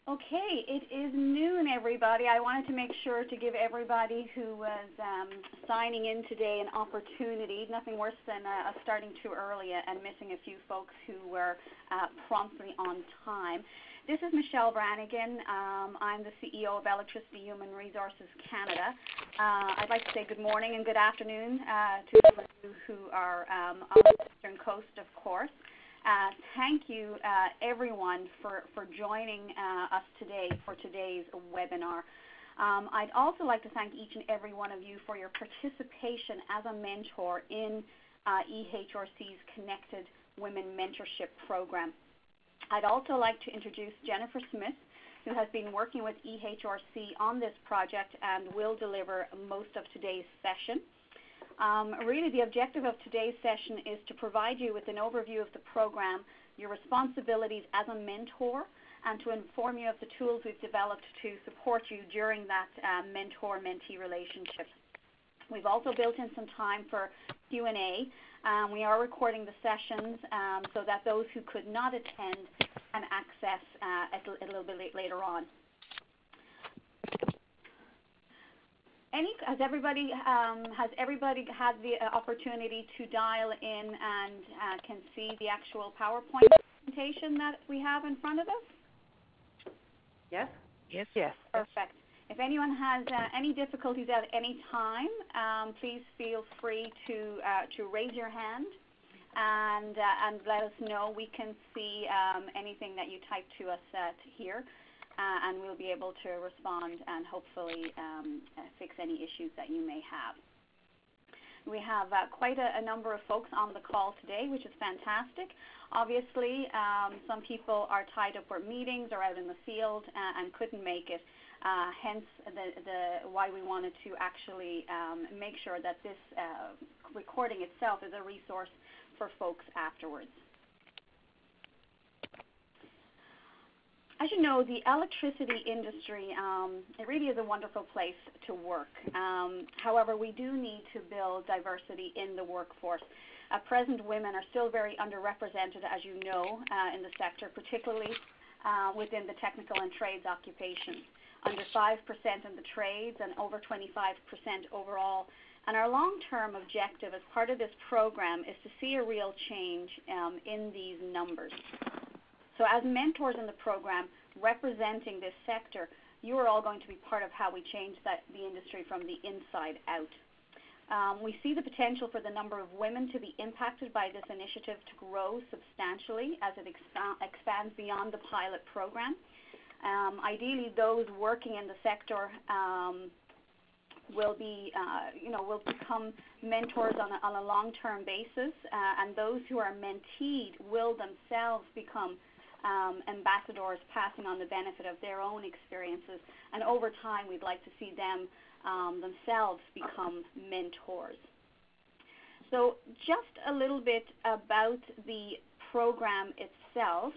Okay, it is noon, everybody. I wanted to make sure to give everybody who was signing in today an opportunity. Nothing worse than starting too early and missing a few folks who were promptly on time. This is Michelle Brannigan. I'm the CEO of Electricity Human Resources Canada. I'd like to say good morning and good afternoon to those of you who are on the Eastern Coast, of course. Thank you, everyone, for joining us today for today's webinar. I'd also like to thank each and every one of you for your participation as a mentor in EHRC's Connected Women Mentorship Program. I'd also like to introduce Jennifer Smith, who has been working with EHRC on this project and will deliver most of today's session. Really, the objective of today's session is to provide you with an overview of the program, your responsibilities as a mentor, and to inform you of the tools we've developed to support you during that mentor-mentee relationship. We've also built in some time for Q&A. We are recording the sessions so that those who could not attend can access a little bit later on. Has everybody had the opportunity to dial in and can see the actual PowerPoint presentation that we have in front of us? Yes. Yes, yes. Perfect. If anyone has any difficulties at any time, please feel free to raise your hand and let us know. We can see anything that you type to us here. And we'll be able to respond and hopefully fix any issues that you may have. We have quite a number of folks on the call today, which is fantastic. Obviously, some people are tied up for meetings or out in the field and couldn't make it. Hence, why we wanted to actually make sure that this recording itself is a resource for folks afterwards. As you know, the electricity industry, it really is a wonderful place to work. However, we do need to build diversity in the workforce. At present, women are still very underrepresented, as you know, in the sector, particularly within the technical and trades occupations. Under 5% in the trades and over 25% overall. And our long-term objective as part of this program is to see a real change in these numbers. So as mentors in the program representing this sector, you are all going to be part of how we change the industry from the inside out. We see the potential for the number of women to be impacted by this initiative to grow substantially as it expands beyond the pilot program. Ideally, those working in the sector will become mentors on a long-term basis, and those who are menteed will themselves become ambassadors, passing on the benefit of their own experiences, and over time we'd like to see them themselves become mentors. So just a little bit about the program itself.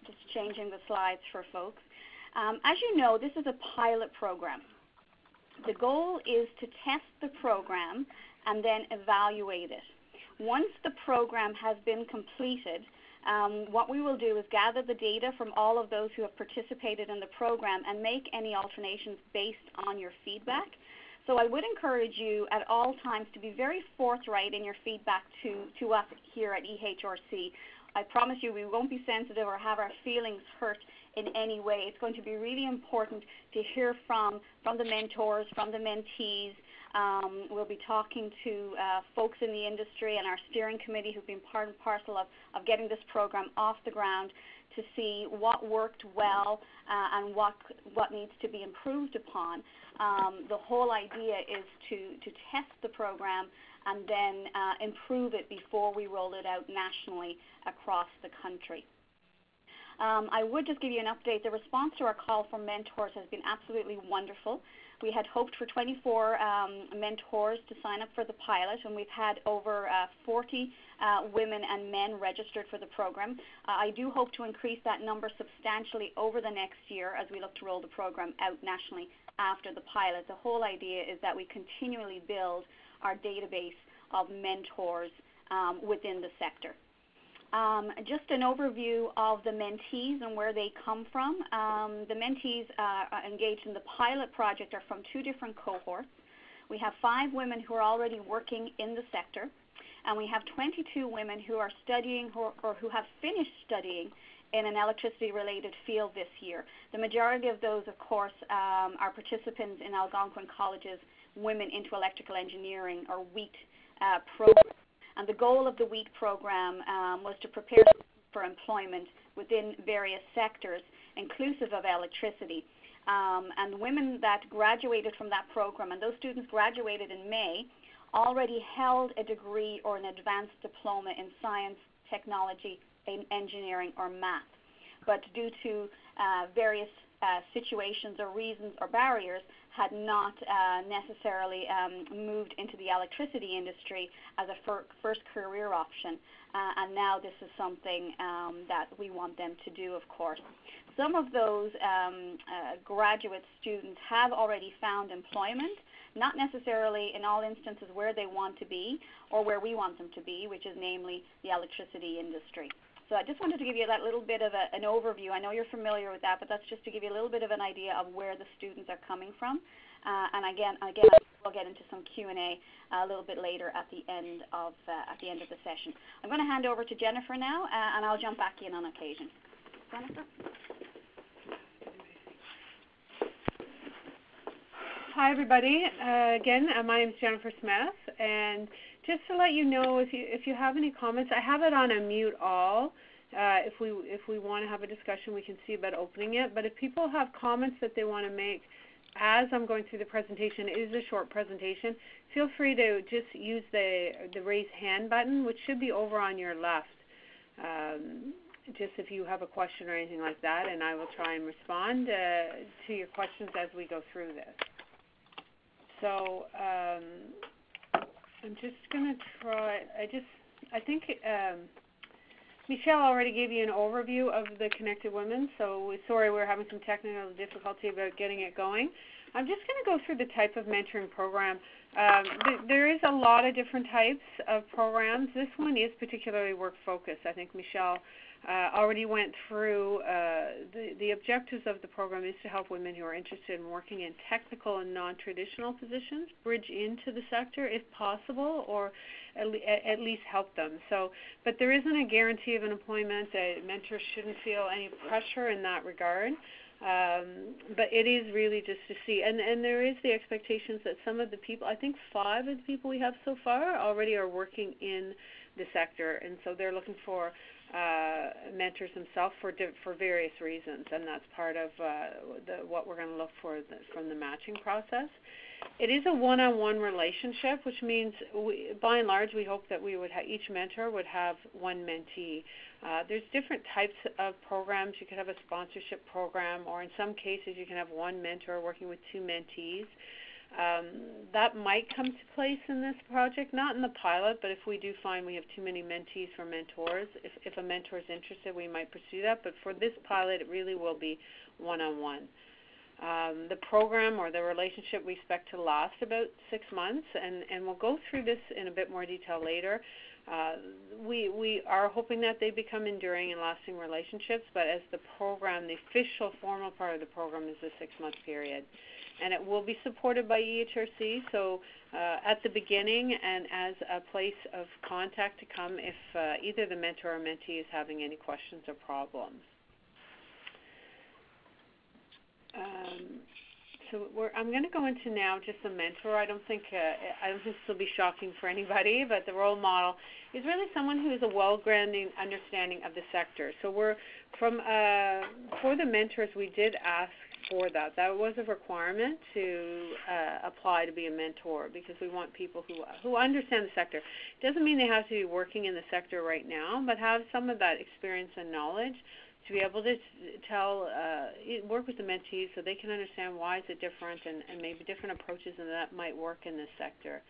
Just changing the slides for folks. As you know, this is a pilot program. The goal is to test the program and then evaluate it. Once the program has been completed, what we will do is gather the data from all of those who have participated in the program and make any alterations based on your feedback. So I would encourage you at all times to be very forthright in your feedback to us here at EHRC. I promise you we won't be sensitive or have our feelings hurt in any way. It's going to be really important to hear from the mentors, from the mentees. We'll be talking to folks in the industry and our steering committee who've been part and parcel of getting this program off the ground to see what worked well and what needs to be improved upon. The whole idea is to test the program and then improve it before we roll it out nationally across the country. I would just give you an update. The response to our call for mentors has been absolutely wonderful. We had hoped for 24 mentors to sign up for the pilot, and we've had over 40 women and men registered for the program. I do hope to increase that number substantially over the next year as we look to roll the program out nationally after the pilot. The whole idea is that we continually build our database of mentors within the sector. Just an overview of the mentees and where they come from. The mentees engaged in the pilot project are from 2 different cohorts. We have 5 women who are already working in the sector, and we have 22 women who are studying or who have finished studying in an electricity-related field this year. The majority of those, of course, are participants in Algonquin College's Women into Electrical Engineering, or WEET, program. And the goal of the WEET program was to prepare for employment within various sectors, inclusive of electricity. And women that graduated from that program, and those students graduated in May, already held a degree or an advanced diploma in science, technology, engineering, or math. But due to various situations or reasons or barriers, had not necessarily moved into the electricity industry as a first career option. And now this is something that we want them to do, of course. Some of those graduate students have already found employment, not necessarily in all instances where they want to be or where we want them to be, which is namely the electricity industry. So I just wanted to give you that little bit of an overview. I know you're familiar with that, but that's just to give you a little bit of an idea of where the students are coming from. And again, we'll get into some Q&A a little bit later at the end of the session. I'm going to hand over to Jennifer now, and I'll jump back in on occasion. Jennifer. Hi, everybody. Again, my name is Jennifer Smith, and just to let you know, if you have any comments, I have it on a mute all. If we want to have a discussion, we can see about opening it. But if people have comments that they want to make as I'm going through the presentation, it is a short presentation, feel free to just use the raise hand button, which should be over on your left. Just if you have a question or anything like that, and I will try and respond to your questions as we go through this. So I'm just going to try, I think Michelle already gave you an overview of the Connected Women, so sorry we're having some technical difficulty about getting it going. I'm just going to go through the type of mentoring program. There is a lot of different types of programs. This one is particularly work-focused. I think Michelle already went through the objectives of the program is to help women who are interested in working in technical and non-traditional positions bridge into the sector if possible, or at least help them. So, but there isn't a guarantee of an employment. Mentors shouldn't feel any pressure in that regard. But it is really just to see, and there is the expectations that some of the people, I think 5 of the people we have so far already are working in the sector, and so they're looking for mentors themselves for various reasons, and that's part of what we're going to look for from the matching process. It is a one-on-one relationship, which means by and large we hope that we would each mentor would have one mentee. There's different types of programs. You could have a sponsorship program, or in some cases you can have one mentor working with 2 mentees. That might come to place in this project, not in the pilot, but if we do find we have too many mentees for mentors, if a mentor is interested, we might pursue that. But for this pilot, it really will be one-on-one. The program or the relationship we expect to last about 6 months, and we'll go through this in a bit more detail later. We are hoping that they become enduring and lasting relationships, but as the program, the official formal part of the program is a 6-month period. And it will be supported by EHRC, so at the beginning and as a place of contact to come if either the mentor or mentee is having any questions or problems. I'm going to go into now just the mentor. I don't think this will be shocking for anybody, but the role model is really someone who has a well-grounded understanding of the sector. So for the mentors, we did ask for that. That was a requirement to apply to be a mentor, because we want people who understand the sector. It doesn't mean they have to be working in the sector right now, but have some of that experience and knowledge to be able to work with the mentees so they can understand why is it different and maybe different approaches and that might work in this sector.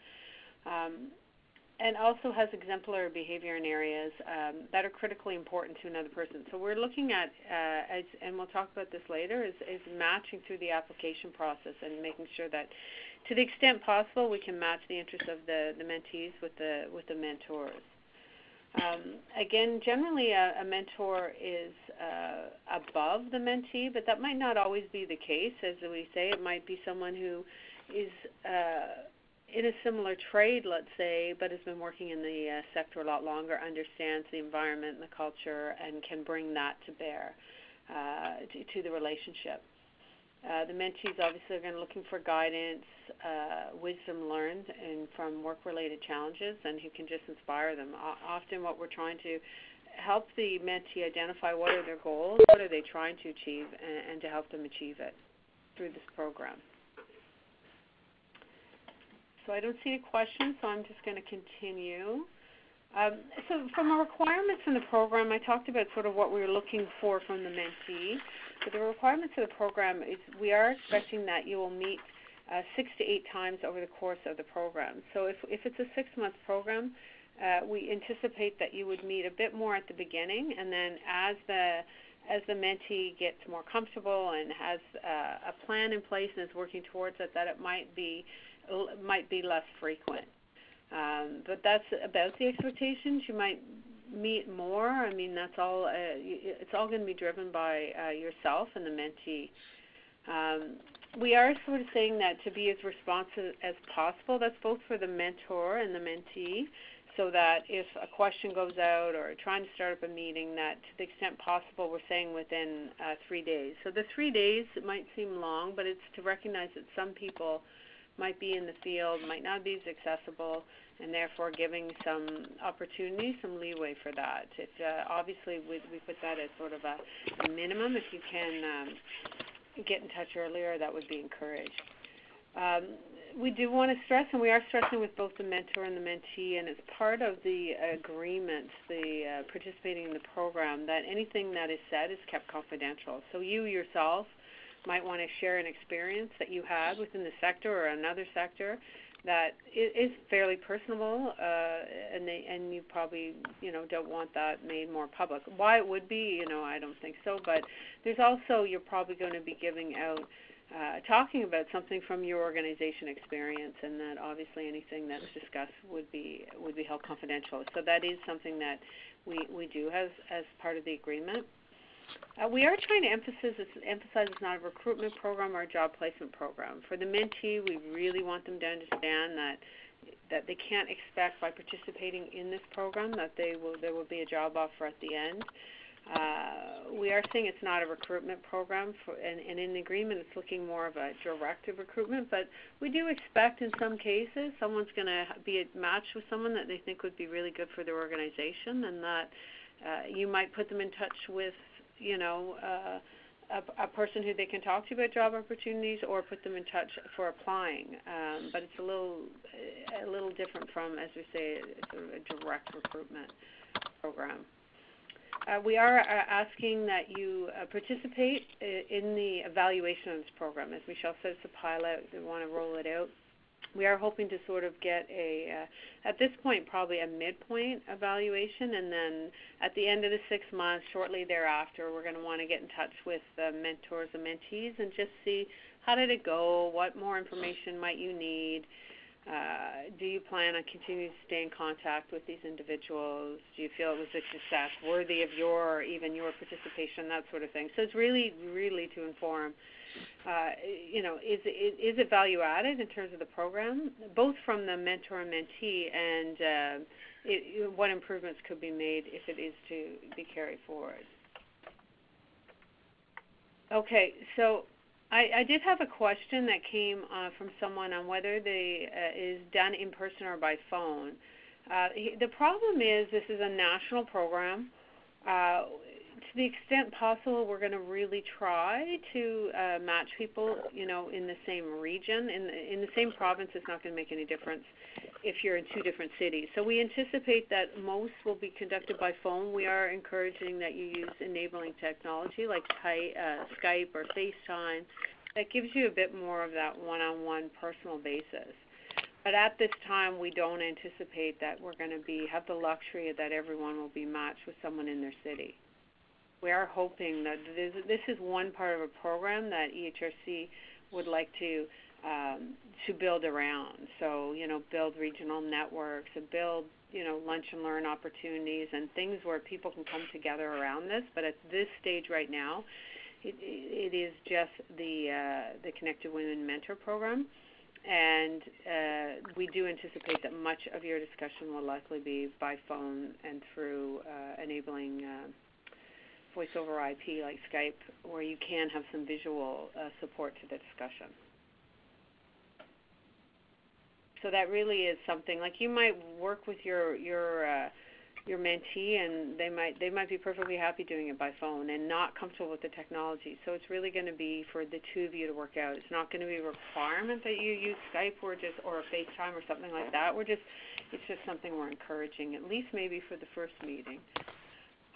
And also has exemplary behavior in areas that are critically important to another person. So we're looking at, and we'll talk about this later, is matching through the application process and making sure that to the extent possible we can match the interests of the mentees with the mentors. Again, generally a mentor is above the mentee, but that might not always be the case. As we say, it might be someone who is in a similar trade, let's say, but has been working in the sector a lot longer, understands the environment and the culture, and can bring that to bear to the relationship. The mentees obviously are going to be looking for guidance, wisdom learned and from work-related challenges, and who can just inspire them. Often what we're trying to help the mentee identify what are their goals, what are they trying to achieve, and to help them achieve it through this program. So I don't see any questions, so I'm just going to continue. So from our requirements in the program, I talked about sort of what we were looking for from the mentee. But the requirements of the program is we are expecting that you will meet 6 to 8 times over the course of the program. So if it's a 6-month program, we anticipate that you would meet a bit more at the beginning, and then as the mentee gets more comfortable and has a plan in place and is working towards it, that it might be less frequent. But that's about the expectations. You might meet more. I mean, that's all. It's all going to be driven by yourself and the mentee. We are sort of saying that to be as responsive as possible. That's both for the mentor and the mentee, so that if a question goes out or trying to start up a meeting, that to the extent possible, we're saying within 3 days. So the 3 days, it might seem long, but it's to recognize that some people might be in the field, might not be as accessible, and therefore giving some opportunity, some leeway for that. Obviously, we put that as sort of a minimum. If you can get in touch earlier, that would be encouraged. We do want to stress, and we are stressing with both the mentor and the mentee, and it's part of the agreement, the participating in the program, that anything that is said is kept confidential. So you yourself might want to share an experience that you had within the sector or another sector that is fairly personable, and you probably don't want that made more public. Why it would be, I don't think so. But there's also, you're probably going to be giving out, talking about something from your organization experience, and that obviously anything that's discussed would be held confidential. So that is something that we do as part of the agreement. We are trying to emphasize it's not a recruitment program or a job placement program. For the mentee, we really want them to understand that they can't expect by participating in this program that there will be a job offer at the end. We are saying it's not a recruitment program, and in the agreement it's looking more of a directed recruitment, but we do expect in some cases someone's going to be matched with someone that they think would be really good for their organization, and that you might put them in touch with a person who they can talk to about job opportunities, or put them in touch for applying. But it's a little different from, as we say, sort of a direct recruitment program. We are asking that you participate in the evaluation of this program. As Michelle said, it's a pilot. We want to roll it out. We are hoping to sort of get at this point, probably a midpoint evaluation, and then at the end of the 6 months, shortly thereafter, we're going to want to get in touch with the mentors and mentees and just see how did it go, what more information might you need, do you plan on continuing to stay in contact with these individuals, do you feel it was a success, worthy of even your participation, that sort of thing. So it's really, really to inform is it value added in terms of the program, both from the mentor and mentee, and what improvements could be made if it is to be carried forward. Okay, so I did have a question that came from someone on whether they is done in person or by phone. The problem is this is a national program. To the extent possible, we're going to really try to match people, in the same region. In the same province, it's not going to make any difference if you're in 2 different cities. So we anticipate that most will be conducted by phone. We are encouraging that you use enabling technology like Skype or FaceTime. That gives you a bit more of that one-on-one personal basis. But at this time, we don't anticipate that we're going to have the luxury that everyone will be matched with someone in their city. We are hoping that this is one part of a program that EHRC would like to to build around. So, build regional networks, and build, lunch and learn opportunities and things where people can come together around this. But at this stage right now, it is just the Connected Women Mentor Program. And we do anticipate that much of your discussion will likely be by phone and through enabling voice over IP like Skype, where you can have some visual support to the discussion. So that really is something, like you might work with your mentee, and they might be perfectly happy doing it by phone and not comfortable with the technology. So it's really going to be for the two of you to work out. It's not going to be a requirement that you use Skype or a FaceTime or something like that. It's just something we're encouraging, at least maybe for the first meeting,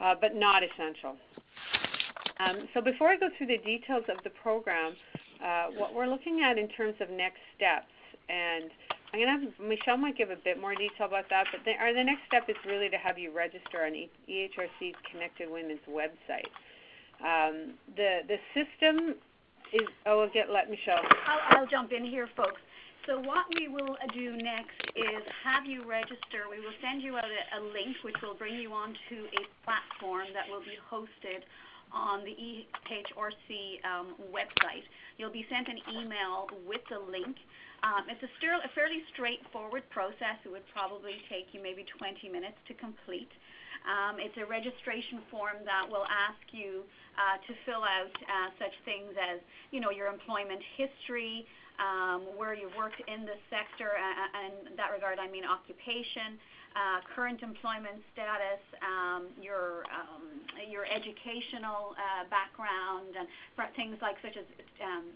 but not essential. So before I go through the details of the program, what we're looking at in terms of next steps, and I'm going to have Michelle might give a bit more detail about that, but the next step is really to have you register on EHRC's Connected Women's website. The system is, let Michelle. I'll jump in here, folks. So what we will do next is have you register. We will send you out a link which will bring you onto a platform that will be hosted on the EHRC website. You'll be sent an email with the link. It's a fairly straightforward process. It would probably take you maybe 20 minutes to complete. It's a registration form that will ask you to fill out such things as, your employment history, where you've worked in the sector, and in that regard I mean occupation, current employment status, your educational background, and things like such as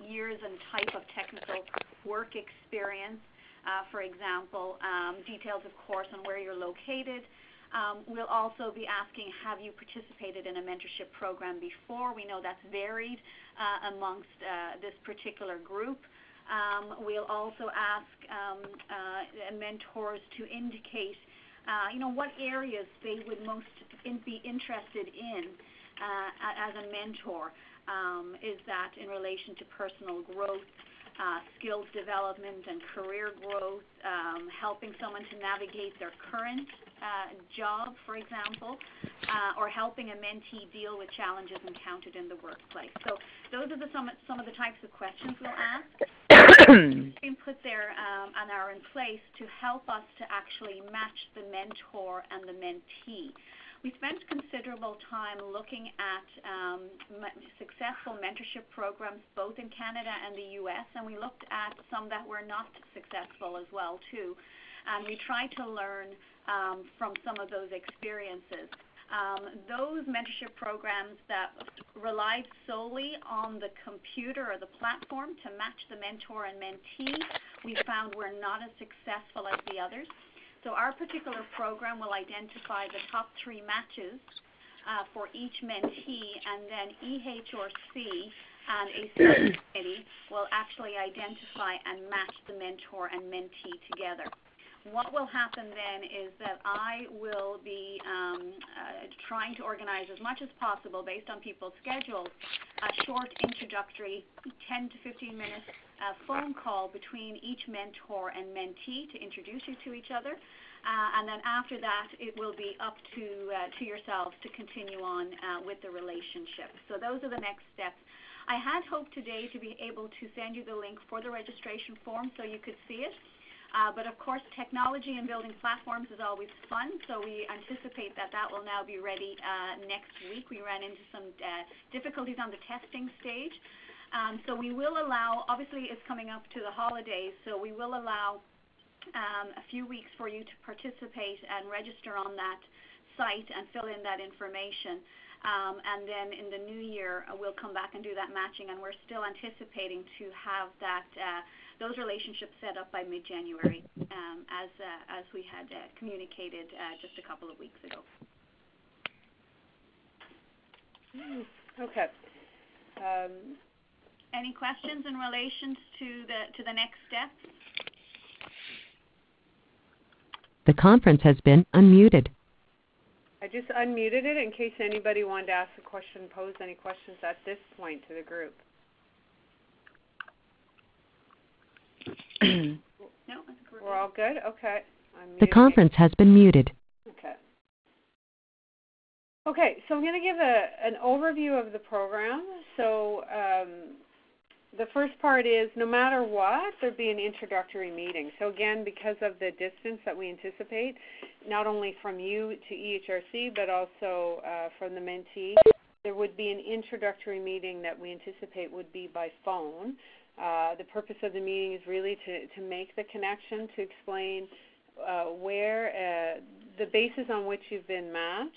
years and type of technical work experience, for example, details of course on where you're located. We'll also be asking, have you participated in a mentorship program before? We know that's varied amongst this particular group. We'll also ask mentors to indicate what areas they would most be interested in as a mentor. Is that in relation to personal growth, skills development and career growth, helping someone to navigate their current job, for example, or helping a mentee deal with challenges encountered in the workplace. So those are some of the types of questions we'll ask. Being put there and are in place to help us to actually match the mentor and the mentee. We spent considerable time looking at successful mentorship programs both in Canada and the US, and we looked at some that were not successful as well too. And we tried to learn from some of those experiences. Those mentorship programs that relied solely on the computer or the platform to match the mentor and mentee, we found were not as successful as the others. So our particular program will identify the top 3 matches for each mentee, and then EHRC and a subcommittee will actually identify and match the mentor and mentee together. What will happen then is that I will be trying to organize as much as possible, based on people's schedules, a short introductory 10 to 15 minute phone call between each mentor and mentee to introduce you to each other. And then after that, it will be up to yourselves to continue on with the relationship. So those are the next steps. I had hoped today to be able to send you the link for the registration form so you could see it. But of course, technology and building platforms is always fun, so we anticipate that will now be ready next week. We ran into some difficulties on the testing stage. So we will allow, obviously it's coming up to the holidays, so we will allow a few weeks for you to participate and register on that site and fill in that information. And then in the new year, we'll come back and do that matching, and we're still anticipating to have that those relationships set up by mid-January, as we had communicated just a couple of weeks ago. Okay. Any questions in relation to the next step? The conference has been unmuted. I just unmuted it in case anybody wanted to ask a question, pose any questions at this point to the group. No, I think We're all good? Okay. I'm The muting conference has been muted. it. Okay. Okay, so I'm going to give an overview of the program. So the first part is no matter what, there'll be an introductory meeting. So again, because of the distance that we anticipate, not only from you to EHRC, but also from the mentee, there would be an introductory meeting that we anticipate would be by phone. The purpose of the meeting is really to make the connection, to explain where the basis on which you've been matched,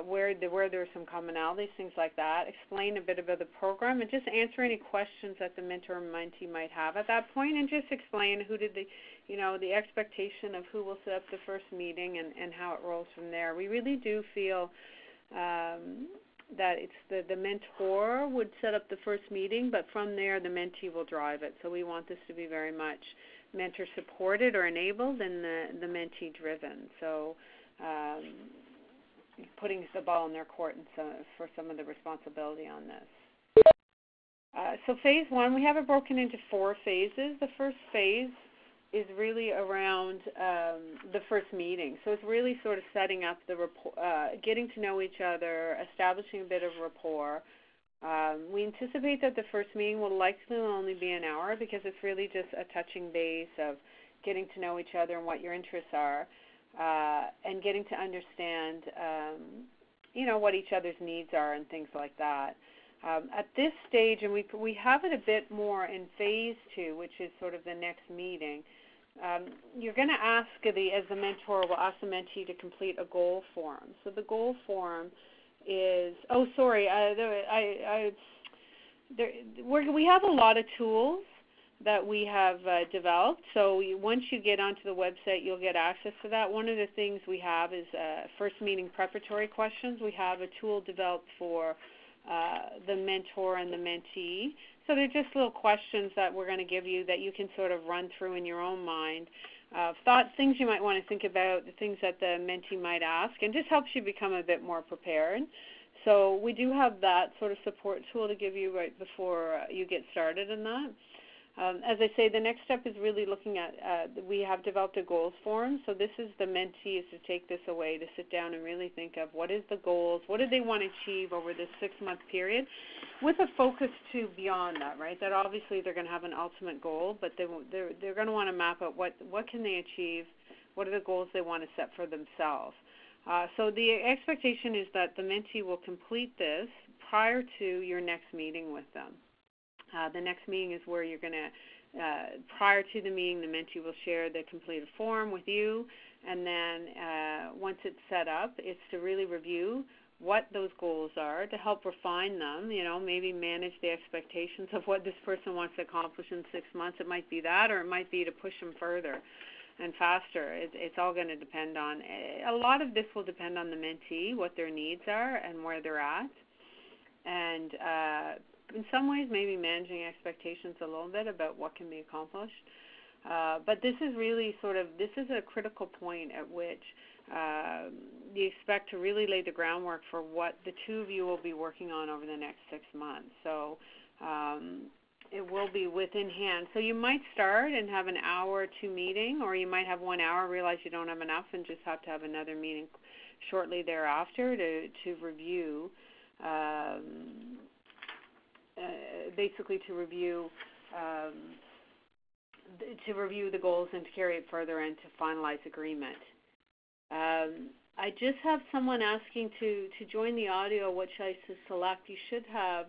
where there are some commonalities, things like that, explain a bit about the program, and just answer any questions that the mentor or mentee might have at that point, and just explain who did the expectation of who will set up the first meeting and how it rolls from there. We really do feel that it's the mentor would set up the first meeting, but from there the mentee will drive it. So we want this to be very much mentor supported or enabled and the mentee driven. So putting the ball in their court and for some of the responsibility on this. So phase one, we have it broken into 4 phases. The first phase is really around the first meeting. So it's really sort of setting up the rapport, getting to know each other, establishing a bit of rapport. We anticipate that the first meeting will likely only be an hour because it's really just a touching base of getting to know each other and what your interests are, and getting to understand, what each other's needs are and things like that. At this stage, and we have it a bit more in phase 2, which is sort of the next meeting, you're going to ask as the mentor will ask the mentee to complete a goal form. So the goal form is, we have a lot of tools that we have developed. So once you get onto the website, you'll get access to that. One of the things we have is first meeting preparatory questions. We have a tool developed for the mentor and the mentee. So they're just little questions that we're going to give you that you can sort of run through in your own mind. Things you might want to think about, the things that the mentee might ask, and just helps you become a bit more prepared. So we do have that sort of support tool to give you right before you get started in that. As I say, the next step is really looking at, we have developed a goals form. So this is the mentee is to take this away, to sit down and really think of what is the goals, what do they want to achieve over this 6-month period, with a focus to beyond that, right? That obviously they're going to have an ultimate goal, but they're going to want to map out what can they achieve, what are the goals they want to set for themselves. So the expectation is that the mentee will complete this prior to your next meeting with them. The next meeting is where you're going to, prior to the meeting, the mentee will share the completed form with you, and then once it's set up, it's to really review what those goals are, to help refine them, maybe manage the expectations of what this person wants to accomplish in 6 months. It might be that, or it might be to push them further and faster. It's all going to depend on, a lot of this will depend on the mentee, what their needs are and where they're at. And in some ways, maybe managing expectations a little bit about what can be accomplished. But this is really this is a critical point at which you expect to really lay the groundwork for what the two of you will be working on over the next 6 months. So it will be within hand. So you might start and have an hour or 2 meeting, or you might have 1 hour, realize you don't have enough, and just have to have another meeting shortly thereafter to review. Basically to review the goals and to carry it further and to finalize agreement. I just have someone asking to join the audio. What should I select? You should have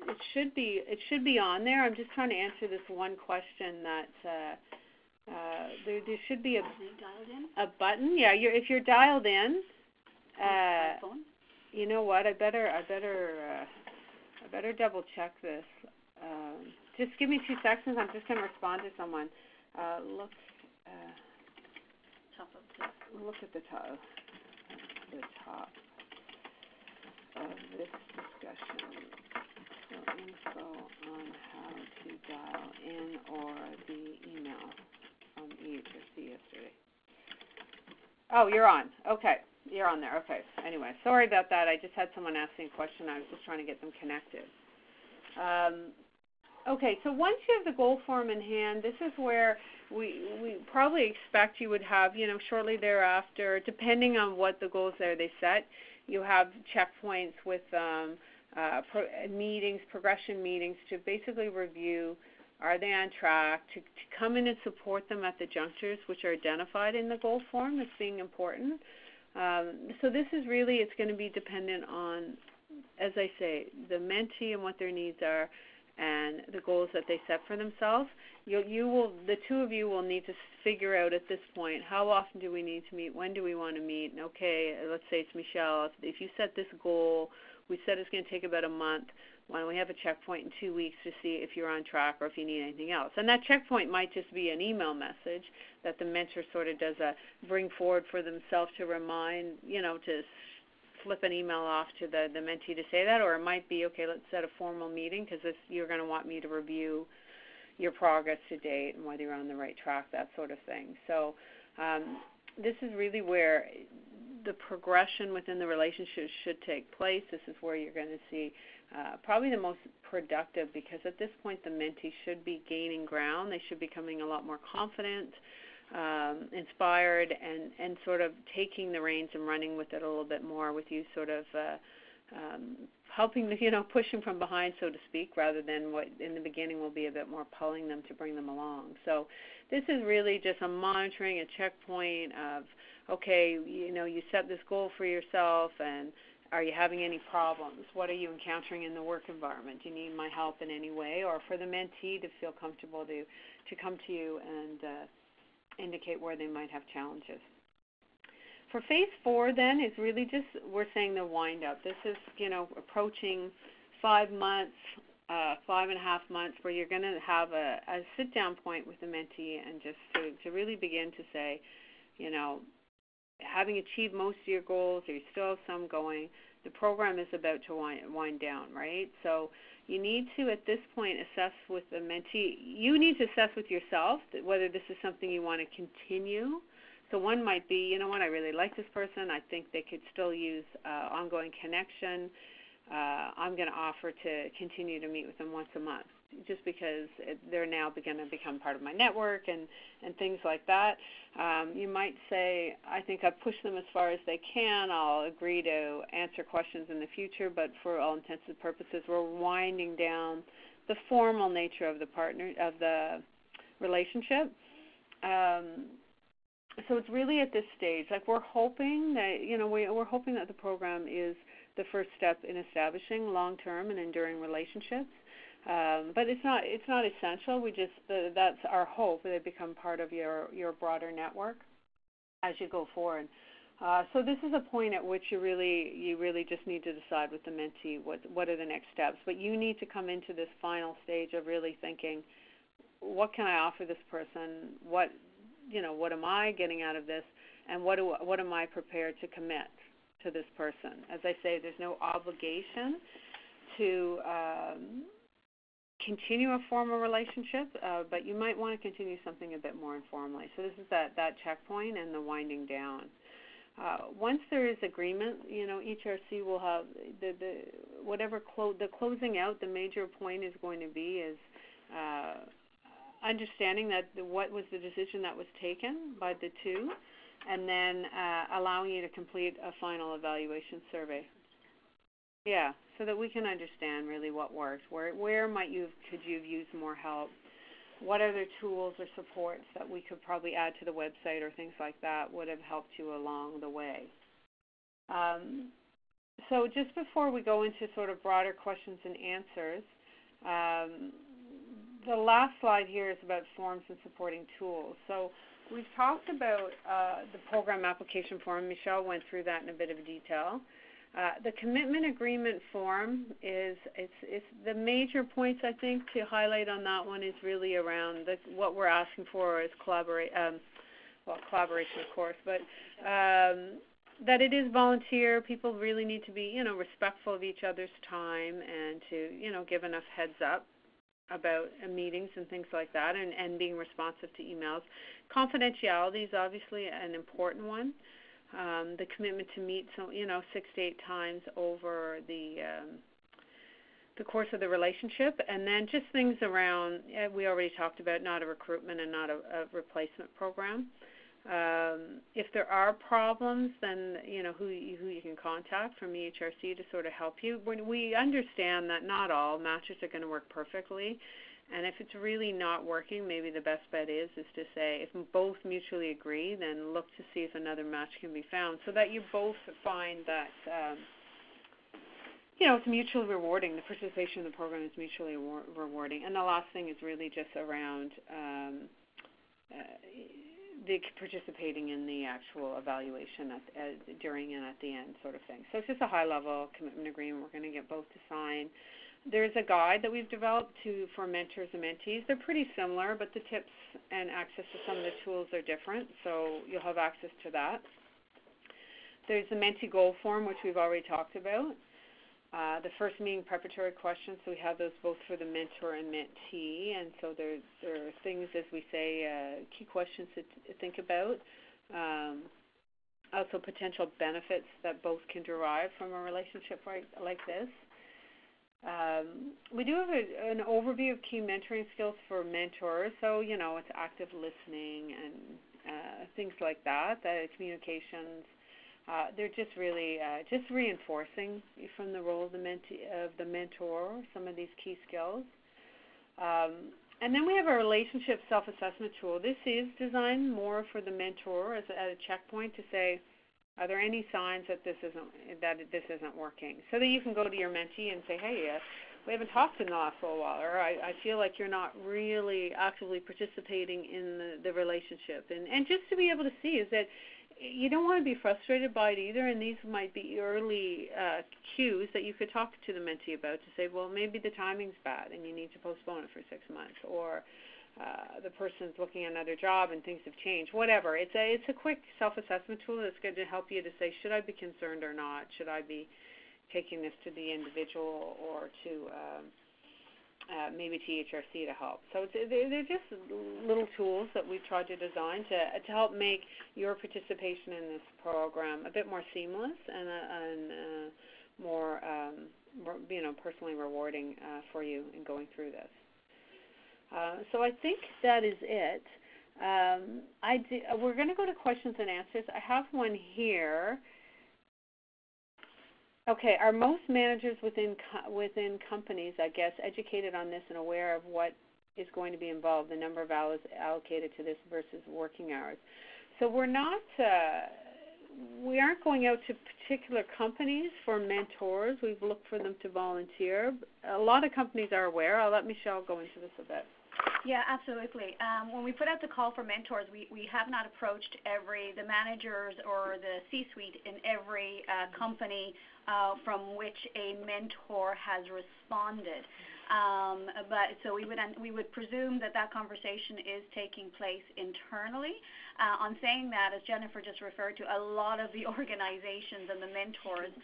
it should be on there. I'm just trying to answer this one question that there should be a button. Yeah, if you're dialed in. phone? You know what? I better double check this. Just give me 2 seconds. I'm just going to respond to someone. Look at the top of this discussion. So info on how to dial in, or the email from EHRC yesterday. Oh, you're on. Okay. You're on there. Okay. Anyway, sorry about that. I just had someone asking a question. I was just trying to get them connected. Okay, so once you have the goal form in hand, this is where we probably expect you would have, shortly thereafter, depending on what the goals are they set, you have checkpoints with meetings, progression meetings to basically review, are they on track, to come in and support them at the junctures which are identified in the goal form as being important. So this is really, it's going to be dependent on, as I say, the mentee and what their needs are, and the goals that they set for themselves. The two of you will need to figure out at this point, how often do we need to meet, when do we want to meet, and okay, let's say it's Michelle, if you set this goal, we said it's going to take about a month, why don't we have a checkpoint in 2 weeks to see if you're on track or if you need anything else. And that checkpoint might just be an email message that the mentor sort of does a bring forward for themselves to remind, to flip an email off to the mentee to say that, or it might be, okay, let's set a formal meeting because you're going to want me to review your progress to date and whether you're on the right track, that sort of thing. So this is really where the progression within the relationship should take place. This is where you're going to see probably the most productive, because at this point the mentee should be gaining ground. They should be becoming a lot more confident, inspired, and sort of taking the reins and running with it a little bit more, with you sort of helping, pushing from behind, so to speak, rather than what in the beginning will be a bit more pulling them to bring them along. So this is really just a monitoring, a checkpoint of, okay, you set this goal for yourself, and are you having any problems? What are you encountering in the work environment? Do you need my help in any way? Or for the mentee to feel comfortable to come to you and indicate where they might have challenges. For phase 4 then is really just, we're saying the wind up. This is, approaching 5 months, 5.5 months, where you're going to have a sit down point with the mentee and just to really begin to say, having achieved most of your goals, or you still have some going, the program is about to wind down, right? So you need to, at this point, assess with the mentee. You need to assess with yourself whether this is something you want to continue. So one might be, I really like this person. I think they could still use ongoing connection. I'm going to offer to continue to meet with them once a month, just because they're now going to become part of my network and things like that. You might say, I think I've pushed them as far as they can. I'll agree to answer questions in the future, but for all intents and purposes, we're winding down the formal nature of the relationship. So it's really at this stage, like we're hoping that, we're hoping that the program is the first step in establishing long-term and enduring relationships. But it's not essential. That's our hope, that they become part of your broader network as you go forward. So this is a point at which you really just need to decide with the mentee what are the next steps. But you need to come into this final stage of really thinking, what can I offer this person? What am I getting out of this? And what am I prepared to commit to this person? As I say, there's no obligation to continue a formal relationship, but you might want to continue something a bit more informally. So this is that checkpoint and the winding down. Once there is agreement, each RC will have the closing out. The major point is going to be understanding that what was the decision that was taken by the two, and then allowing you to complete a final evaluation survey. Yeah, so that we can understand really what works. Where could you have used more help? What other tools or supports that we could probably add to the website or things like that would have helped you along the way? So just before we go into sort of broader questions and answers, the last slide here is about forms and supporting tools. So we've talked about the program application form. Michelle went through that in a bit of detail. The commitment agreement form it's the major points, I think, to highlight on that one is really around what we're asking for is collaboration, of course, but that it is volunteer. People really need to be, respectful of each other's time and to, give enough heads up about meetings and things like that, and being responsive to emails. Confidentiality is obviously an important one. The commitment to meet 6 to 8 times over the the course of the relationship, and then just things around, we already talked about not a recruitment and not a replacement program. If there are problems, then who you can contact from EHRC to sort of help you. When we understand that not all matches are going to work perfectly, and if it's really not working, maybe the best bet is to say, if both mutually agree, then look to see if another match can be found, so that you both find that it's mutually rewarding. The participation in the program is mutually rewarding. And the last thing is really just around the participating in the actual evaluation during and at the end sort of thing. So it's just a high-level commitment agreement we're going to get both to sign. There's a guide that we've developed for mentors and mentees. They're pretty similar, but the tips and access to some of the tools are different, so you'll have access to that. There's the mentee goal form, which we've already talked about. The first meeting preparatory questions, so we have those both for the mentor and mentee, and so there are things, as we say, key questions to think about. Also potential benefits that both can derive from a relationship like this. We do have an overview of key mentoring skills for mentors, so it's active listening and things like that, communications. They're just really just reinforcing from the role of the mentor some of these key skills. And then we have a relationship self-assessment tool. This is designed more for the mentor as a checkpoint to say, are there any signs that this isn't working? So that you can go to your mentee and say, hey, we haven't talked in the last little while, or I feel like you're not really actively participating in the relationship. And just to be able to see is that you don't want to be frustrated by it either, and these might be early cues that you could talk to the mentee about to say, well, maybe the timing's bad and you need to postpone it for 6 months, or the person's looking at another job and things have changed, whatever. It's a quick self-assessment tool that's going to help you to say, should I be concerned or not? Should I be taking this to the individual or to maybe to EHRC to help? So they're just little tools that we've tried to design to help make your participation in this program a bit more seamless and more personally rewarding for you in going through this. So I think that is it. We're going to go to questions and answers. I have one here. Okay, are most managers within companies, I guess, educated on this and aware of what is going to be involved, the number of hours allocated to this versus working hours? So we aren't going out to particular companies for mentors. We've looked for them to volunteer. A lot of companies are aware. I'll let Michelle go into this a bit. Yeah, absolutely. When we put out the call for mentors, we have not approached the managers or the C-suite in every company from which a mentor has responded. But so we would presume that conversation is taking place internally. On saying that, as Jennifer just referred to, a lot of the organizations and the mentors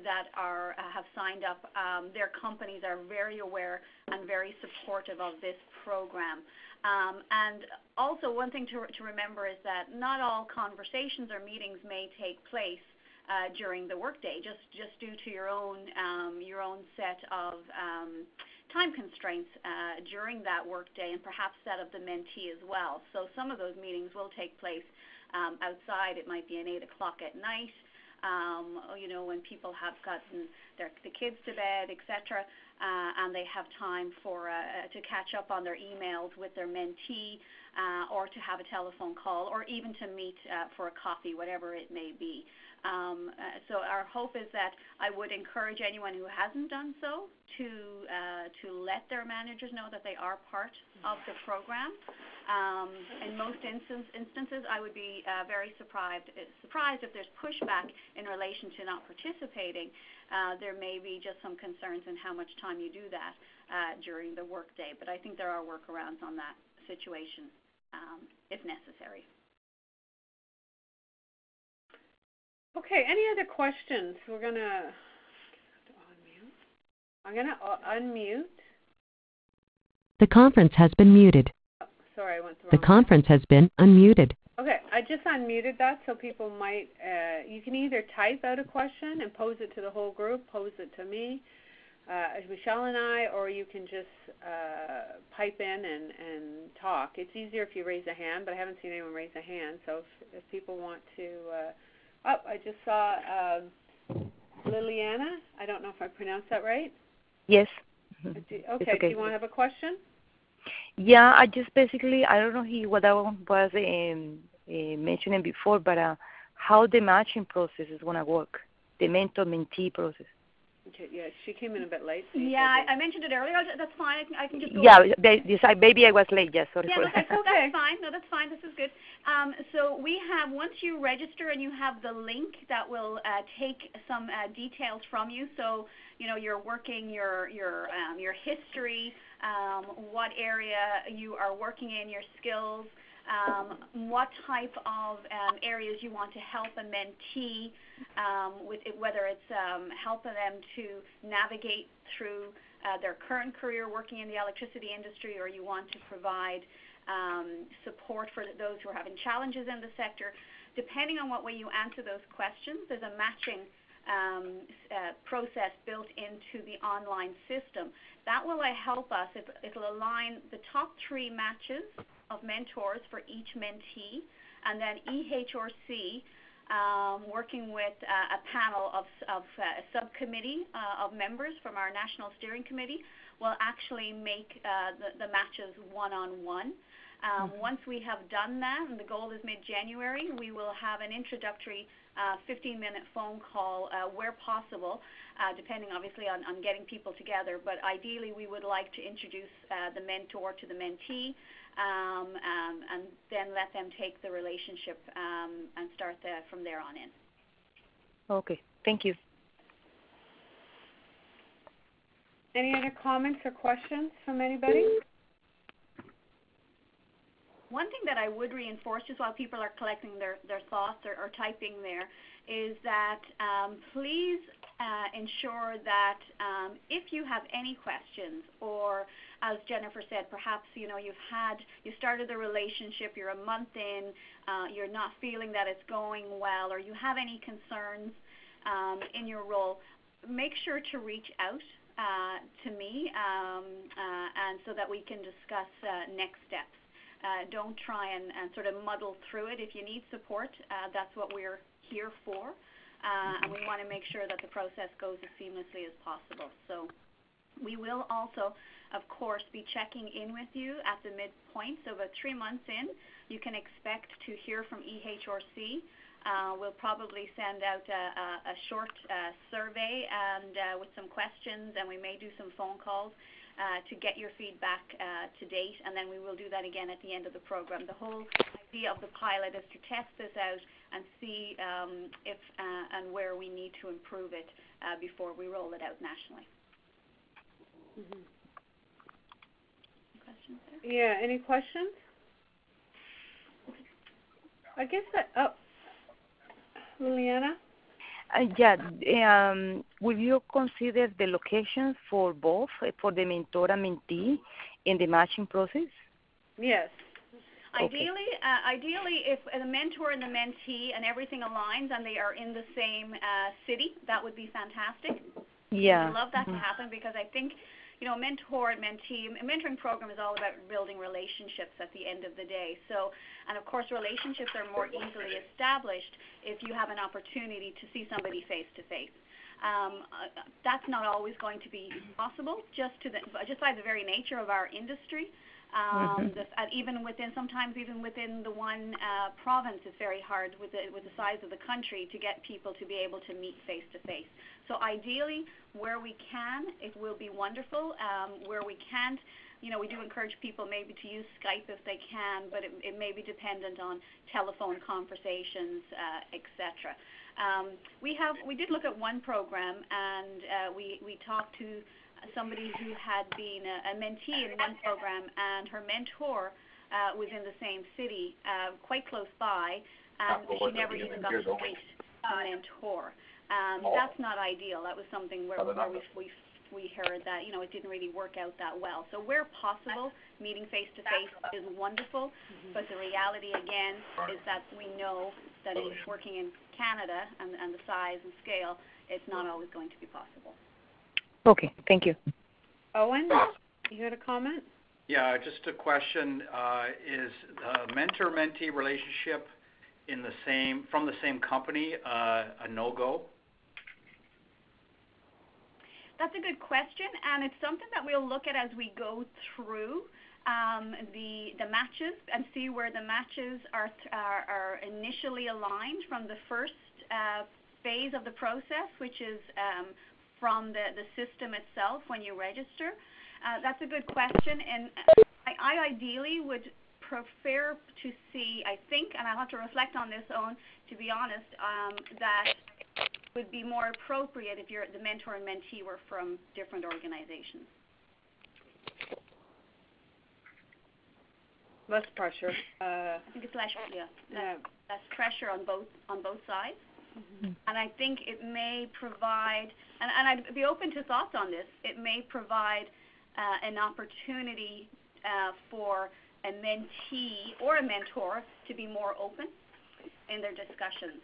that have signed up, their companies are very aware and very supportive of this program. And also one thing to remember is that not all conversations or meetings may take place during the workday, just due to your own set of time constraints during that workday, and perhaps that of the mentee as well. So some of those meetings will take place outside. It might be at 8 o'clock at night. When people have gotten the kids to bed, etc., and they have time to catch up on their emails with their mentee, or to have a telephone call, or even to meet for a coffee, whatever it may be. So our hope is that I would encourage anyone who hasn't done so to let their managers know that they are part of the program. In most instances, I would be very surprised if there's pushback in relation to not participating. There may be just some concerns in how much time you do that during the workday, but I think there are workarounds on that situation if necessary. Okay, any other questions? I'm going to unmute. The conference has been muted. Oh, sorry, I went the wrong The conference has been unmuted. Okay, I just unmuted that so people might, you can either type out a question and pose it to the whole group, pose it to me, as Michelle and I, or you can just pipe in and talk. It's easier if you raise a hand, but I haven't seen anyone raise a hand. So if people want to, I just saw Liliana. I don't know if I pronounced that right. Yes. Okay. Do you want to have a question? Yeah, I just basically, I don't know what I was mentioning before, but how the matching process is going to work, the mentor-mentee process. Okay, yeah, she came in a bit late. So yeah, I mentioned it earlier. That's fine. I can just go. Yeah, maybe I was late. Yes, sorry yeah, for that. That's fine. No, that's fine. This is good. So we have, once you register and you have the link that will take some details from you. So you're working your history, what area you are working in, your skills, what type of areas you want to help a mentee with it, whether it's helping them to navigate through their current career working in the electricity industry, or you want to provide support for those who are having challenges in the sector. Depending on what way you answer those questions, there's a matching process built into the online system. That will help us. It'll align the top 3 matches of mentors for each mentee, and then EHRC, working with a panel of a subcommittee of members from our National Steering Committee, will actually make the matches one-on-one. Once we have done that, and the goal is mid-January, we will have an introductory 15-minute phone call where possible, depending obviously on getting people together. But ideally, we would like to introduce the mentor to the mentee, and then let them take the relationship and start from there on in. Okay, thank you. Any other comments or questions from anybody? One thing that I would reinforce, just while people are collecting their thoughts or typing there, is that please ensure that if you have any questions, or as Jennifer said, perhaps you started the relationship, you're a month in, you're not feeling that it's going well, or you have any concerns in your role, make sure to reach out to me, and so that we can discuss next steps. Don't try and sort of muddle through it. If you need support, that's what we're here for, and we want to make sure that the process goes as seamlessly as possible. So we will also, of course, be checking in with you at the midpoint. So about 3 months in, you can expect to hear from EHRC. We'll probably send out a short survey and with some questions, and we may do some phone calls to get your feedback to date, and then we will do that again at the end of the program. The whole idea of the pilot is to test this out and see if and where we need to improve it before we roll it out nationally. Mm-hmm. Questions there? Yeah, any questions? I guess Liliana? Will you consider the locations for both, for the mentor and mentee in the matching process? Yes. Ideally, if the mentor and the mentee and everything aligns and they are in the same city, that would be fantastic. Yeah. We'd love that to happen, because I think, mentor and mentee, a mentoring program is all about building relationships at the end of the day. So, and of course, relationships are more easily established if you have an opportunity to see somebody face to face. That's not always going to be possible, just by the very nature of our industry. Sometimes even within the one province, it's very hard with the size of the country to get people to be able to meet face to face. So ideally, where we can, it will be wonderful. Where we can't, we do encourage people maybe to use Skype if they can, but it may be dependent on telephone conversations, etc. We did look at one program, and we talked to somebody who had been a mentee in one program, and her mentor was in the same city, quite close by, and she never even got to meet a mentor. That's not ideal. That was something where we heard that it didn't really work out that well. So where possible, meeting face to face is wonderful, but the reality again is that we know that in working in Canada and the size and scale, it's not always going to be possible. Okay, thank you. Owen, you had a comment? Yeah, just a question. Is mentor-mentee relationship from the same company a no-go? That's a good question, and it's something that we'll look at as we go through the matches and see where the matches are initially aligned from the first phase of the process, which is from the system itself when you register. That's a good question, and I ideally would prefer to see, I think, and I'll have to reflect on this, Owen, to be honest, that would be more appropriate if the mentor and mentee were from different organizations. Less pressure. I think it's less pressure on both sides. Mm-hmm. And I think it may provide, and I'd be open to thoughts on this, it may provide an opportunity for a mentee or a mentor to be more open in their discussions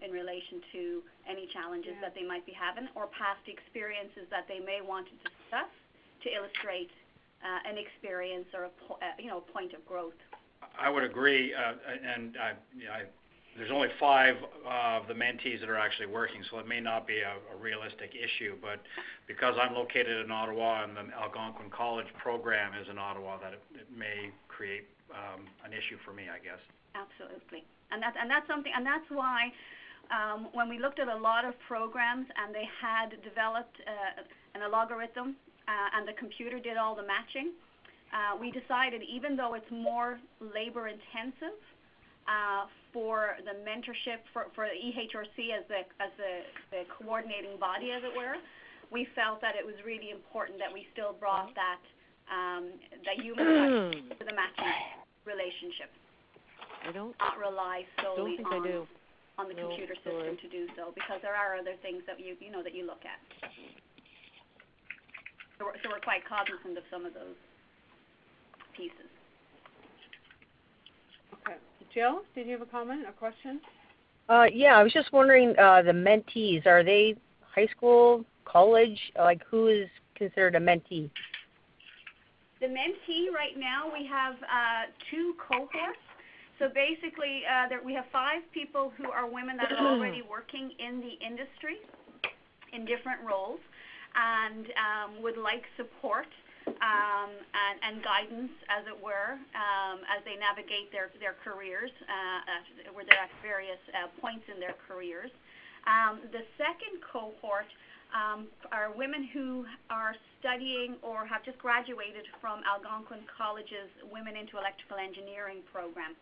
in relation to any challenges that they might be having or past experiences that they may want to discuss to illustrate an experience or a point of growth. I would agree, and there's only 5 of the mentees that are actually working, so it may not be a realistic issue, but because I'm located in Ottawa and the Algonquin College program is in Ottawa, that it may create an issue for me, I guess. Absolutely. And that's something, and that's why when we looked at a lot of programs and they had developed an algorithm and the computer did all the matching, we decided even though it's more labor intensive for the mentorship for the EHRC as the coordinating body, as it were, we felt that it was really important that we still brought that human touch to the matching relationship. I don't not rely solely on the computer system to do so, because there are other things that you look at. So we're quite cognizant of some of those pieces. Okay. Jill, did you have a comment or question? Yeah, I was just wondering, the mentees, are they high school, college? Like, who is considered a mentee? The mentee right now, we have 2 cohorts. So basically, we have 5 people who are women that are already working in the industry in different roles and would like support and guidance, as it were, as they navigate their careers, where they're at various points in their careers. The second cohort are women who are studying or have just graduated from Algonquin College's Women into Electrical Engineering program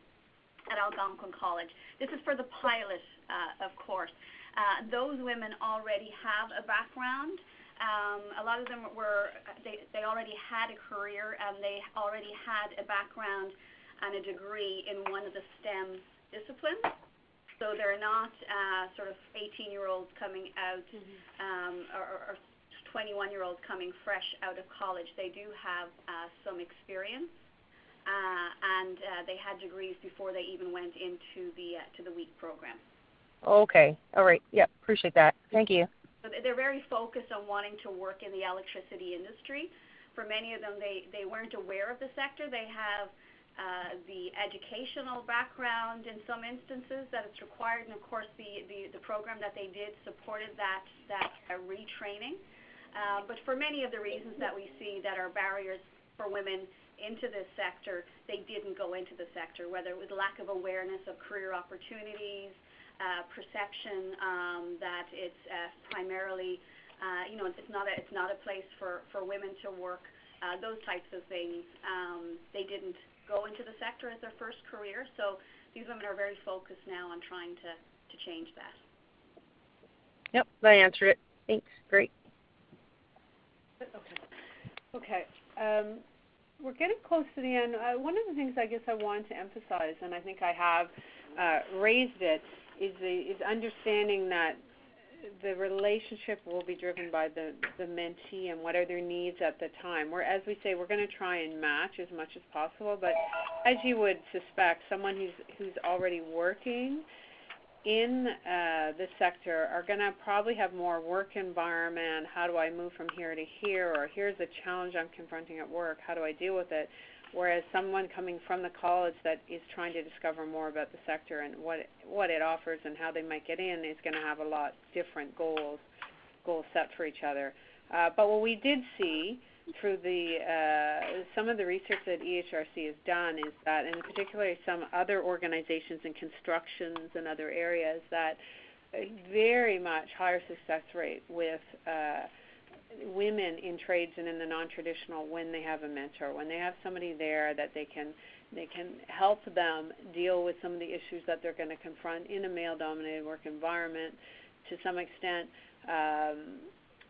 at Algonquin College. This is for the pilot, of course. Those women already have a background. A lot of them they already had a career and they already had a background and a degree in one of the STEM disciplines. So they're not sort of 18-year-olds coming out or 21-year-olds coming fresh out of college. They do have some experience. And they had degrees before they even went into the WEEK program. Okay. All right. Yep. Appreciate that. Thank you. So they're very focused on wanting to work in the electricity industry. For many of them, they weren't aware of the sector. They have the educational background in some instances that it's required, and of course the program that they did supported that retraining. But for many of the reasons that we see that are barriers for women into this sector, they didn't go into the sector, whether it was lack of awareness of career opportunities, perception that it's primarily, it's not a place for women to work, those types of things. They didn't go into the sector as their first career, so these women are very focused now on trying to change that. Yep, that answered it. Thanks. Great. Okay. We're getting close to the end. One of the things I guess I wanted to emphasize, and I think I have raised it, is understanding that the relationship will be driven by the mentee and what are their needs at the time. As we say, we're going to try and match as much as possible, but as you would suspect, someone who's already working, in the sector are going to probably have more work environment. How do I move from here to here? Or here's a challenge I'm confronting at work. How do I deal with it? Whereas someone coming from the college that is trying to discover more about the sector and what it offers and how they might get in is going to have a lot different goals set for each other. But what we did see through some of the research that EHRC has done is that, and in particular some other organizations in constructions and other areas, that very much higher success rate with women in trades and in the non-traditional when they have a mentor, when they have somebody there that they can help them deal with some of the issues that they're going to confront in a male-dominated work environment to some extent.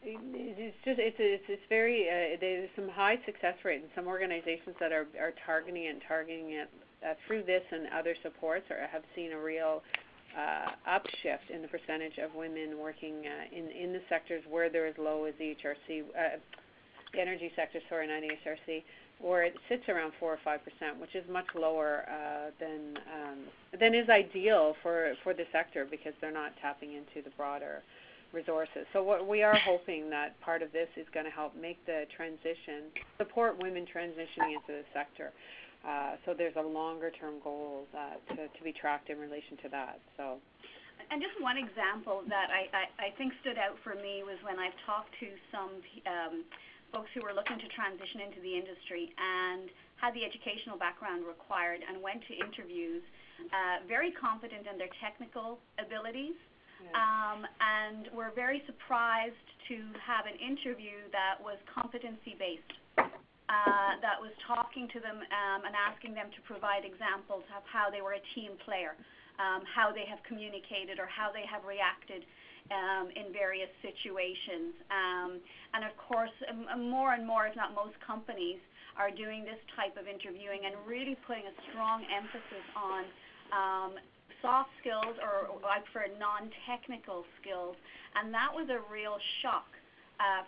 It's very there's some high success rate in some organizations that are targeting it through this and other supports, or have seen a real upshift in the percentage of women working in the sectors where they're as low as the energy sector, not EHRC, where it sits around 4 or 5%, which is much lower than is ideal for the sector, because they're not tapping into the broader resources. So what we are hoping that part of this is going to help make the transition, support women transitioning into the sector. So there's a longer-term goal to be tracked in relation to that. So, and just one example that I think stood out for me was when I've talked to some folks who were looking to transition into the industry and had the educational background required and went to interviews, very confident in their technical abilities. And we're very surprised to have an interview that was competency-based, that was talking to them and asking them to provide examples of how they were a team player, how they have communicated or how they have reacted in various situations. And of course, more and more, if not most companies, are doing this type of interviewing and really putting a strong emphasis on soft skills, or I prefer non-technical skills, and that was a real shock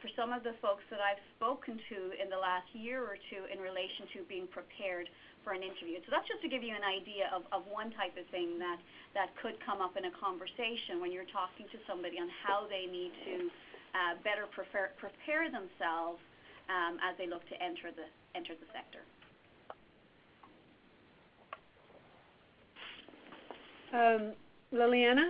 for some of the folks that I've spoken to in the last year or two in relation to being prepared for an interview. So that's just to give you an idea of one type of thing that could come up in a conversation when you're talking to somebody on how they need to better prepare themselves as they look to enter the sector. Liliana?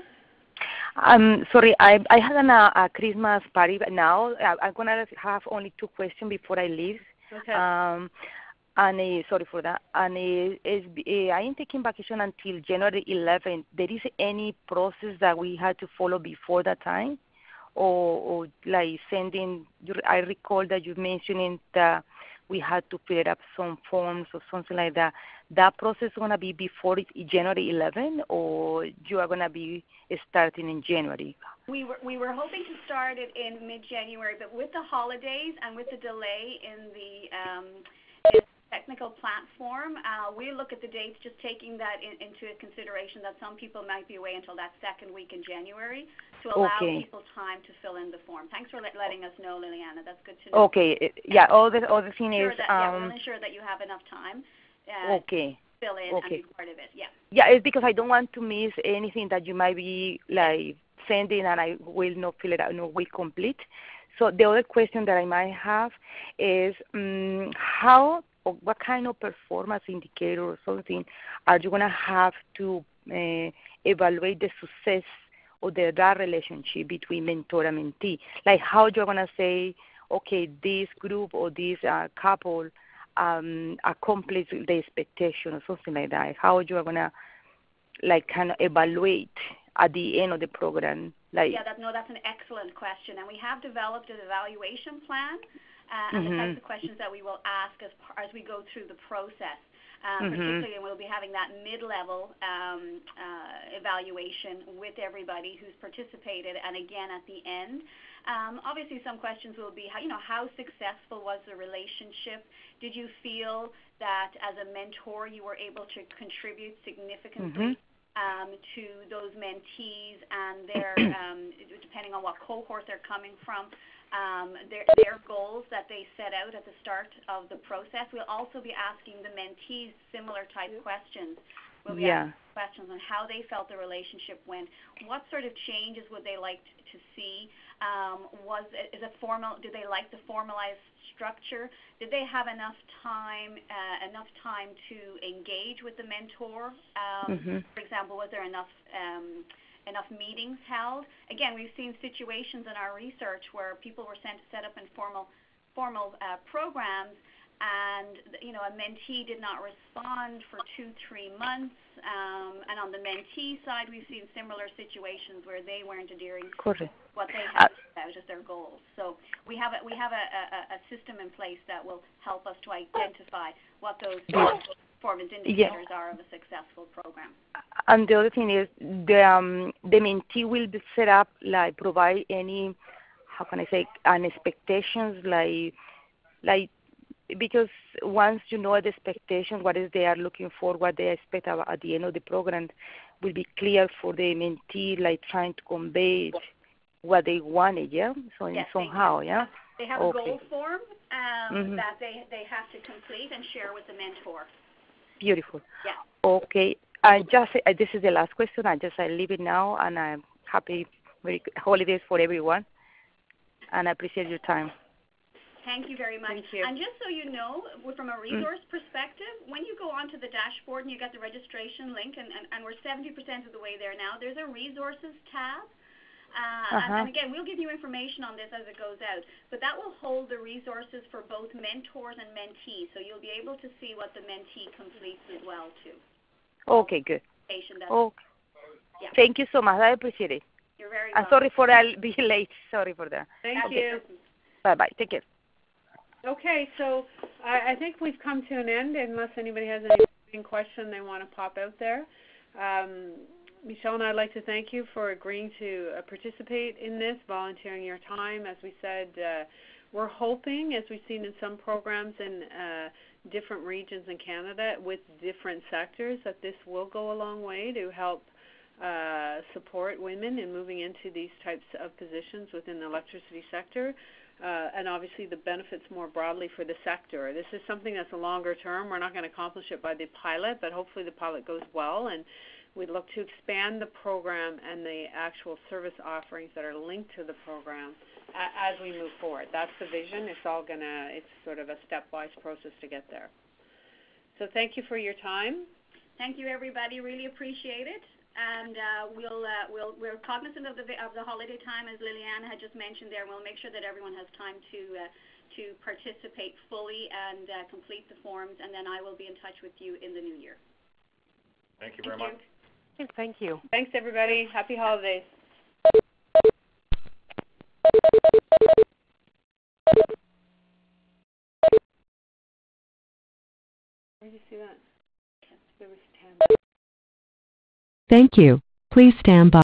Sorry, I had a Christmas party, but now I'm going to have only 2 questions before I leave. Okay. Sorry for that. And I am taking vacation until January 11th. There is any process that we had to follow before that time? Or like sending, I recall that you mentioning that we had to fill up some forms or something like that. That process is going to be before January 11, or you are going to be starting in January? We were hoping to start it in mid-January, but with the holidays and with the delay in the technical platform, we look at the dates, just taking that into consideration that some people might be away until that second week in January, to allow people time to fill in the form. Thanks for letting us know, Liliana. That's good to know. Okay. Yeah. All the thing is. We'll ensure that you have enough time. Fill in and be part of it. Yeah. Yeah, it's because I don't want to miss anything that you might be like sending, and I will not fill it out, no, will complete. So the other question that I might have is how or what kind of performance indicator or something are you going to have to evaluate the success of that relationship between mentor and mentee? Like how you're going to say, okay, this group or this couple accomplish the expectation or something like that. How you are going to like kind of evaluate at the end of the program? Like that's an excellent question, and we have developed an evaluation plan. And the types of questions that we will ask as we go through the process. Particularly, and we'll be having that mid-level evaluation with everybody who's participated, and again at the end. Obviously, some questions will be, how successful was the relationship? Did you feel that as a mentor you were able to contribute significantly to those mentees and their, depending on what cohort they're coming from, their goals that they set out at the start of the process? We'll also be asking the mentees similar type questions We'll be asking questions on how they felt the relationship went, what sort of changes would they like to see, did they like the formalized structure, did they have enough time to engage with the mentor, for example, was there enough meetings held. Again, we've seen situations in our research where people were set up in formal programs, and a mentee did not respond for 2-3 months, and on the mentee side, we've seen similar situations where they weren't adhering to what they had out as their goals. So we have a system in place that will help us to identify what those performance indicators are of a successful program. And the other thing is the mentee will be set up, like provide any, how can I say, an expectations, like because once you know the expectations, what is they are looking for, what they expect at the end of the program, will be clear for the mentee, like trying to convey what they wanted, yeah? So yes, somehow, yeah? They have a goal form that they have to complete and share with the mentor. Beautiful. Yeah. Okay. This is the last question. I leave it now, and I'm happy holidays for everyone, and I appreciate your time. Thank you very much. Thank you. And just so you know, from a resource perspective, when you go onto the dashboard and you get the registration link, and we're 70% of the way there now, there's a resources tab. And again, we'll give you information on this as it goes out, but that will hold the resources for both mentors and mentees, so you'll be able to see what the mentee completes as well, too. Okay, good. Yeah. Thank you so much. I appreciate it. You're very welcome. I'm sorry for being late. Sorry for that. Thank you. Bye-bye. Take care. Okay, so I think we've come to an end, unless anybody has any question they want to pop out there. Michelle and I'd like to thank you for agreeing to participate in this, volunteering your time. As we said, we're hoping, as we've seen in some programs in different regions in Canada with different sectors, that this will go a long way to help support women in moving into these types of positions within the electricity sector. And obviously the benefits more broadly for the sector. This is something that's a longer term. We're not going to accomplish it by the pilot, but hopefully the pilot goes well, and we'd look to expand the program and the actual service offerings that are linked to the program as we move forward. That's the vision. It's sort of a stepwise process to get there. So thank you for your time. Thank you, everybody. Really appreciate it. And we're cognizant of the holiday time, as Liliana had just mentioned there, and we'll make sure that everyone has time to participate fully and complete the forms, and then I will be in touch with you in the new year. Thank you very much. Thank you. Thanks, everybody. Happy holidays. Where did you see that? There was 10. Thank you. Please stand by.